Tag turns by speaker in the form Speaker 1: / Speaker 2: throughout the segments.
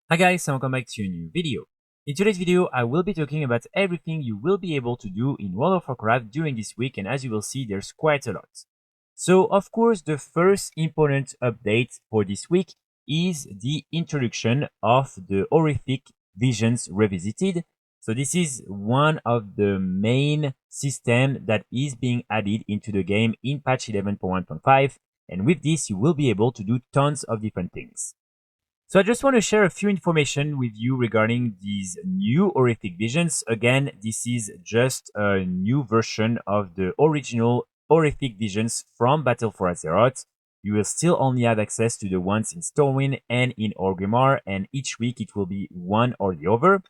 Speaker 1: Hi guys, and welcome back to a new video. In today's video, I will be talking about everything you will be able to do in World of Warcraft during this week, and as you will see, there's quite a lot. So, of course, the first important update for this week is the introduction of the Horrific Visions Revisited. So this is one of the main systems that is being added into the game in patch 11.1.5, and with this, you will be able to do tons of different things. So I just want to share a few information with you regarding these new Horrific Visions. Again, this is just a new version of the original Horrific Visions from Battle for Azeroth. You will still only have access to the ones in Stormwind and in Orgrimmar, and each week it will be one or the other.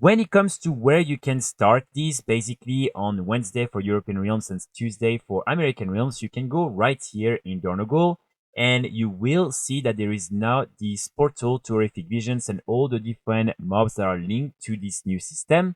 Speaker 1: When it comes to where you can start these, basically on Wednesday for European realms and Tuesday for American realms, you can go right here in Dornogal, and you will see that there is now this portal to Horrific Visions and all the different mobs that are linked to this new system.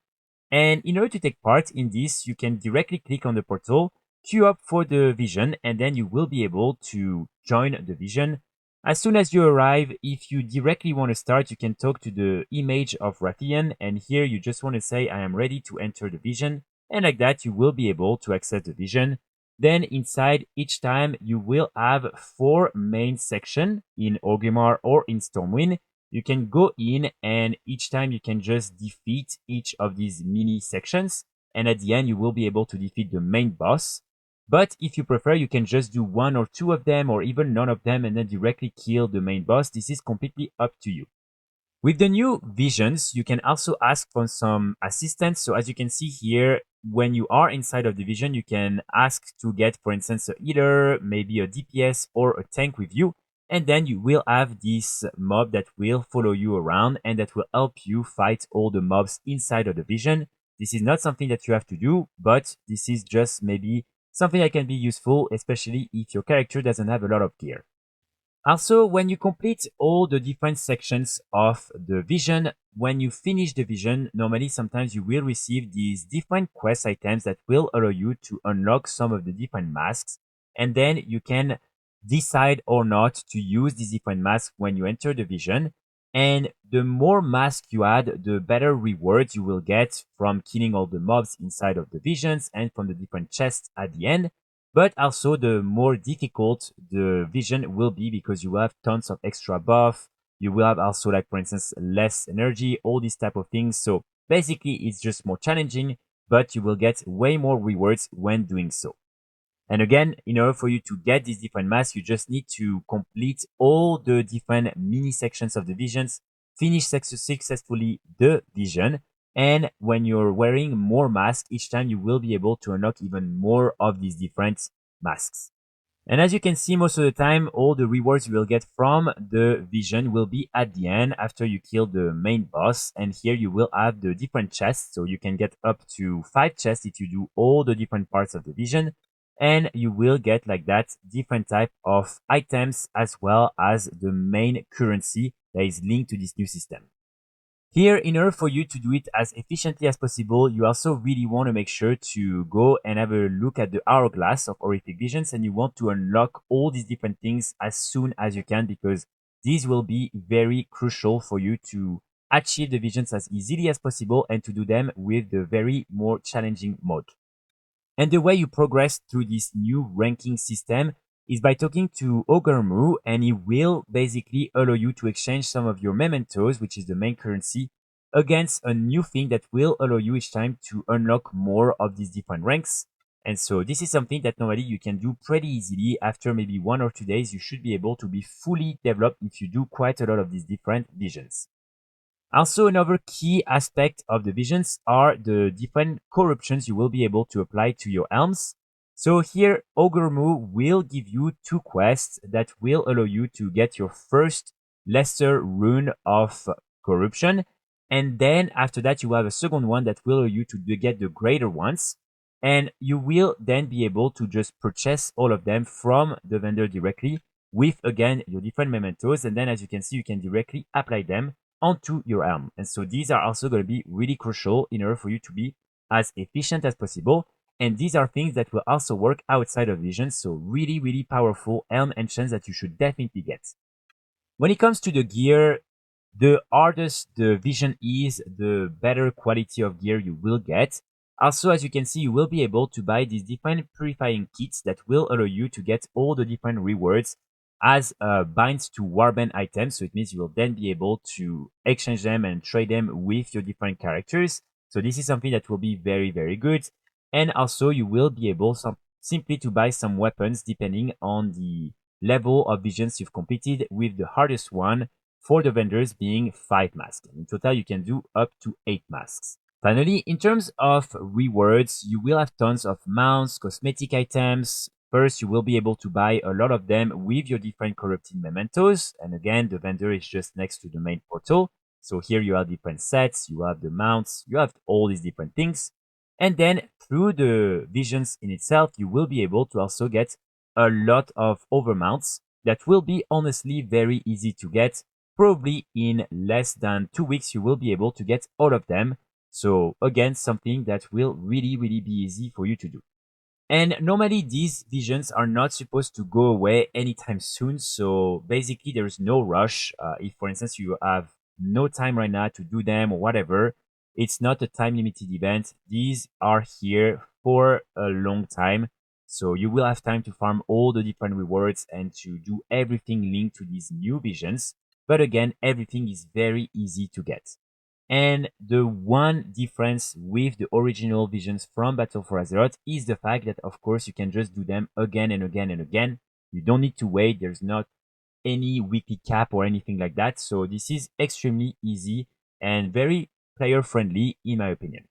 Speaker 1: And in order to take part in this, you can directly click on the portal, queue up for the vision, and then you will be able to join the vision. As soon as you arrive, if you directly want to start, you can talk to the image of Rathian, and here you just want to say, I am ready to enter the vision, and like that, you will be able to access the vision. Then inside each time, you will have 4 main sections in Orgrimmar or in Stormwind. You can go in, and each time you can just defeat each of these mini sections, and at the end, you will be able to defeat the main boss. But if you prefer, you can just do 1 or 2 of them, or even none of them, and then directly kill the main boss. This is completely up to you. With the new visions, you can also ask for some assistance. So as you can see here, when you are inside of the vision, you can ask to get, for instance, a healer, maybe a DPS or a tank with you. And then you will have this mob that will follow you around and that will help you fight all the mobs inside of the vision. This is not something that you have to do, but this is just maybe something that can be useful, especially if your character doesn't have a lot of gear. Also, when you complete all the different sections of the vision, when you finish the vision, normally sometimes you will receive these different quest items that will allow you to unlock some of the different masks. And then you can decide or not to use these different masks when you enter the vision. And the more masks you add, the better rewards you will get from killing all the mobs inside of the visions and from the different chests at the end. But also the more difficult the vision will be because you will have tons of extra buff. You will have also, like, for instance, less energy, all these type of things. So basically it's just more challenging, but you will get way more rewards when doing so. And again, in order for you to get these different masks, you just need to complete all the different mini sections of the visions, finish successfully the vision. And when you're wearing more masks, each time you will be able to unlock even more of these different masks. And as you can see, most of the time, all the rewards you will get from the vision will be at the end after you kill the main boss. And here you will have the different chests. So you can get up to 5 chests if you do all the different parts of the vision. And you will get, like that, different type of items as well as the main currency that is linked to this new system. Here, in order for you to do it as efficiently as possible, you also really want to make sure to go and have a look at the Hourglass of Horrific Visions, and you want to unlock all these different things as soon as you can, because these will be very crucial for you to achieve the visions as easily as possible and to do them with the very more challenging mode. And the way you progress through this new ranking system is by talking to Ogurmu, and he will basically allow you to exchange some of your mementos, which is the main currency, against a new thing that will allow you each time to unlock more of these different ranks. And so this is something that normally you can do pretty easily. After maybe 1 or 2 days, you should be able to be fully developed if you do quite a lot of these different visions. Also, another key aspect of the visions are the different corruptions you will be able to apply to your elms. So here, Ogurmu will give you 2 quests that will allow you to get your first lesser rune of corruption. And then after that, you have a second one that will allow you to get the greater ones. And you will then be able to just purchase all of them from the vendor directly with, again, your different mementos. And then as you can see, you can directly apply them onto your elm. And so these are also going to be really crucial in order for you to be as efficient as possible. And these are things that will also work outside of vision. So really, really powerful elm enchants that you should definitely get. When it comes to the gear, the hardest the vision is, the better quality of gear you will get. Also, as you can see, you will be able to buy these different purifying kits that will allow you to get all the different rewards as binds to warband items. So it means you will then be able to exchange them and trade them with your different characters. So this is something that will be very, very good. And also you will be able simply to buy some weapons depending on the level of visions you've completed, with the hardest one for the vendors being 5 masks. In total, you can do up to 8 masks. Finally, in terms of rewards, you will have tons of mounts, cosmetic items. First, you will be able to buy a lot of them with your different corrupted mementos. And again, the vendor is just next to the main portal. So here you have different sets, you have the mounts, you have all these different things. And then through the visions in itself, you will be able to also get a lot of overmounts that will be honestly very easy to get. Probably in less than 2 weeks, you will be able to get all of them. So again, something that will really, really be easy for you to do. And normally these visions are not supposed to go away anytime soon. So basically there is no rush. If for instance you have no time right now to do them or whatever, it's not a time limited event. These are here for a long time. So you will have time to farm all the different rewards and to do everything linked to these new visions. But again, everything is very easy to get. And the one difference with the original visions from Battle for Azeroth is the fact that, of course, you can just do them again and again and again. You don't need to wait. There's not any weekly cap or anything like that. So this is extremely easy and very player friendly, in my opinion.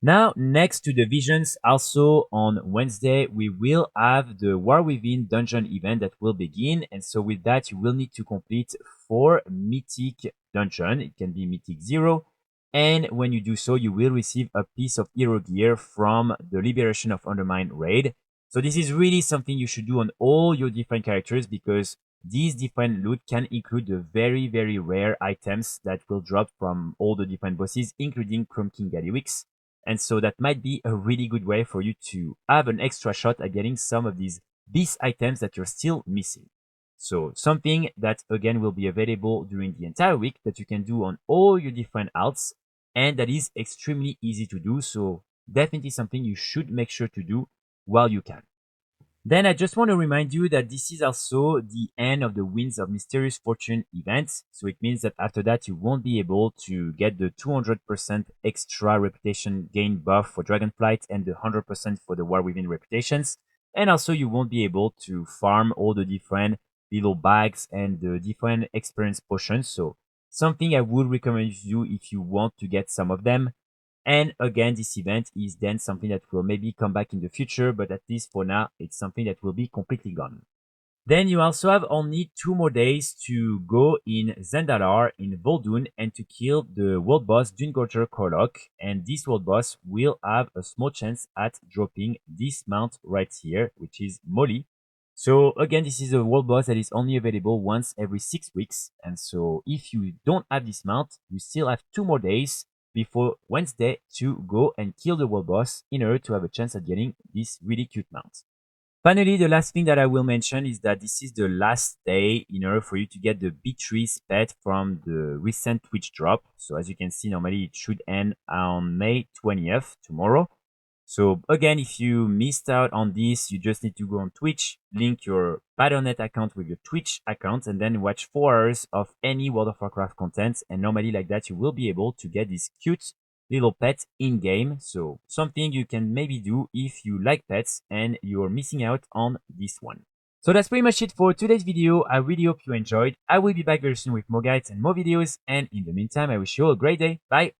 Speaker 1: Now, next to the visions, also on Wednesday, we will have the War Within dungeon event that will begin. And so with that, you will need to complete 4 mythic dungeon. It can be mythic 0. And when you do so, you will receive a piece of hero gear from the Liberation of Undermine raid. So this is really something you should do on all your different characters, because these different loot can include the very, very rare items that will drop from all the different bosses, including Chrome King Galliwix. And so that might be a really good way for you to have an extra shot at getting some of these beast items that you're still missing. So something that again will be available during the entire week that you can do on all your different alts, and that is extremely easy to do. So definitely something you should make sure to do while you can. Then I just want to remind you that this is also the end of the Winds of Mysterious Fortune event. So it means that after that, you won't be able to get the 200% extra reputation gain buff for Dragonflight and the 100% for the War Within reputations. And also you won't be able to farm all the different little bags and the different experience potions. So something I would recommend you do if you want to get some of them. And again, this event is then something that will maybe come back in the future, but at least for now, it's something that will be completely gone. Then you also have only 2 more days to go in Zendallar in Vol'dun and to kill the world boss Dungorger Korlok. And this world boss will have a small chance at dropping this mount right here, which is Mollie. So again, this is a world boss that is only available once every 6 weeks. And so if you don't have this mount, you still have 2 more days before Wednesday to go and kill the world boss in order to have a chance at getting this really cute mount. Finally, the last thing that I will mention is that this is the last day in order for you to get the B3 pet from the recent Twitch drop. So as you can see, normally it should end on May 20th, tomorrow. So again, if you missed out on this, you just need to go on Twitch, link your Battle.net account with your Twitch account, and then watch 4 hours of any World of Warcraft content. And normally like that, you will be able to get this cute little pet in-game. So something you can maybe do if you like pets and you're missing out on this one. So that's pretty much it for today's video. I really hope you enjoyed. I will be back very soon with more guides and more videos. And in the meantime, I wish you all a great day. Bye!